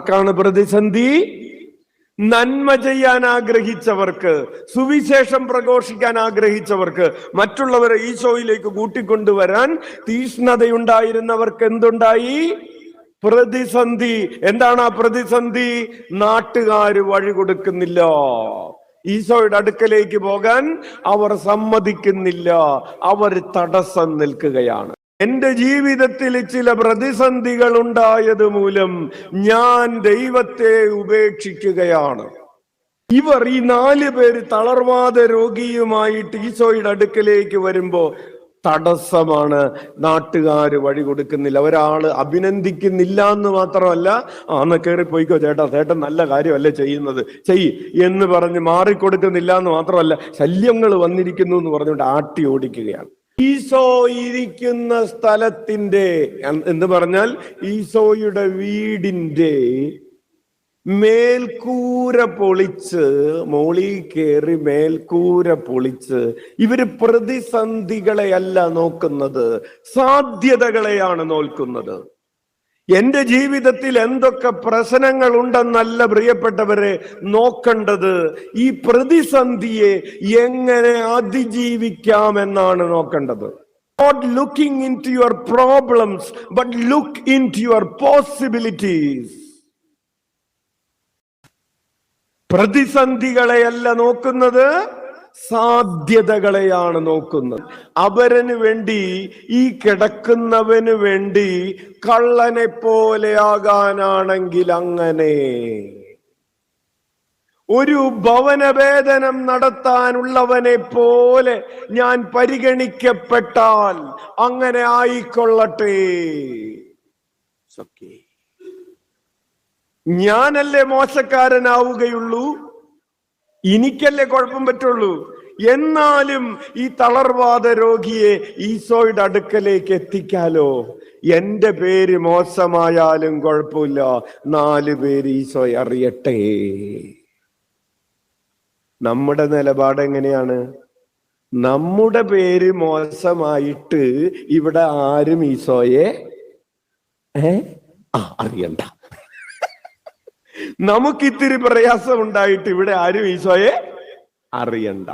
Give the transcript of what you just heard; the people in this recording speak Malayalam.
ാണ് പ്രതിസന്ധി? നന്മ ചെയ്യാൻ ആഗ്രഹിച്ചവർക്ക്, സുവിശേഷം പ്രഘോഷിക്കാൻ ആഗ്രഹിച്ചവർക്ക്, മറ്റുള്ളവരെ ഈശോയിലേക്ക് കൂട്ടിക്കൊണ്ടുവരാൻ തീഷ്ണതയുണ്ടായിരുന്നവർക്ക് എന്തുണ്ടായി? പ്രതിസന്ധി. എന്താണ് ആ പ്രതിസന്ധി? നാട്ടുകാര് വഴി കൊടുക്കുന്നില്ല. ഈശോയുടെ അടുക്കലേക്ക് പോകാൻ അവർ സമ്മതിക്കുന്നില്ല. അവർ തടസ്സം നിൽക്കുകയാണ്. എന്റെ ജീവിതത്തിൽ ചില പ്രതിസന്ധികൾ ഉണ്ടായത് മൂലം ഞാൻ ദൈവത്തെ ഉപേക്ഷിക്കുകയാണ്. ഇവർ ഈ 4 പേര് തളർവാദ രോഗിയുമായിട്ട് ഈശോയുടെ അടുക്കലേക്ക് വരുമ്പോ തടസ്സമാണ്. നാട്ടുകാര് വഴി കൊടുക്കുന്നില്ല. ഒരാള് അഭിനന്ദിക്കുന്നില്ല എന്ന് മാത്രമല്ല, അന്ന് കയറി പോയിക്കോ ചേട്ടാ, ചേട്ടൻ നല്ല കാര്യമല്ലേ ചെയ്യുന്നത്, ചെയ്യ് എന്ന് പറഞ്ഞ് മാറിക്കൊടുക്കുന്നില്ല എന്ന് മാത്രമല്ല, ശല്യങ്ങൾ വന്നിരിക്കുന്നു എന്ന് പറഞ്ഞുകൊണ്ട് ആട്ടി ഓടിക്കുകയാണ്. ഈശോ ഇരിക്കുന്ന സ്ഥലത്തിന്റെ എന്ന് പറഞ്ഞാൽ ഈശോയുടെ വീടിന്റെ മേൽക്കൂര പൊളിച്ച്, മോളിൽ കയറി മേൽക്കൂര പൊളിച്ച് ഇവര് പ്രതിസന്ധികളെയല്ല നോക്കുന്നത്, സാധ്യതകളെയാണ് നോക്കുന്നത്. എന്റെ ജീവിതത്തിൽ എന്തൊക്കെ പ്രശ്നങ്ങൾ ഉണ്ടെന്നല്ല പ്രിയപ്പെട്ടവരെ നോക്കേണ്ടത്, ഈ പ്രതിസന്ധിയെ എങ്ങനെ അതിജീവിക്കാമെന്നാണ് നോക്കേണ്ടത്. Not looking into your problems, but look into your possibilities. പ്രതിസന്ധികളെയല്ല നോക്കുന്നത്, സാധ്യതകളെയാണ് നോക്കുന്നത്. അവരന് വേണ്ടി, ഈ കിടക്കുന്നവന് വേണ്ടി കള്ളനെ പോലെ ആകാനാണെങ്കിൽ അങ്ങനെ, ഒരു ഭവനവേദനം നടത്താനുള്ളവനെ പോലെ ഞാൻ പരിഗണിക്കപ്പെട്ടാൽ അങ്ങനെ ആയിക്കൊള്ളട്ടെ. ഞാനല്ലേ മോശക്കാരനാവുകയുള്ളൂ, എനിക്കല്ലേ കുഴപ്പം പറ്റുള്ളൂ. എന്നാലും ഈ തളർവാദ രോഗിയെ ഈശോയുടെ അടുക്കലേക്ക് എത്തിക്കാലോ. എന്റെ പേര് മോശമായാലും കുഴപ്പമില്ല, 4 പേര് ഈശോയെ അറിയട്ടെ. നമ്മുടെ നിലപാട് എങ്ങനെയാണ്? നമ്മുടെ പേര് മോശമായിട്ട് ഇവിടെ ആരും ഈശോയെ അറിയണ്ട. നമുക്കിത്തിരി പ്രയാസം ഉണ്ടായിട്ട് ഇവിടെ ആരും ഈശോയെ അറിയണ്ട.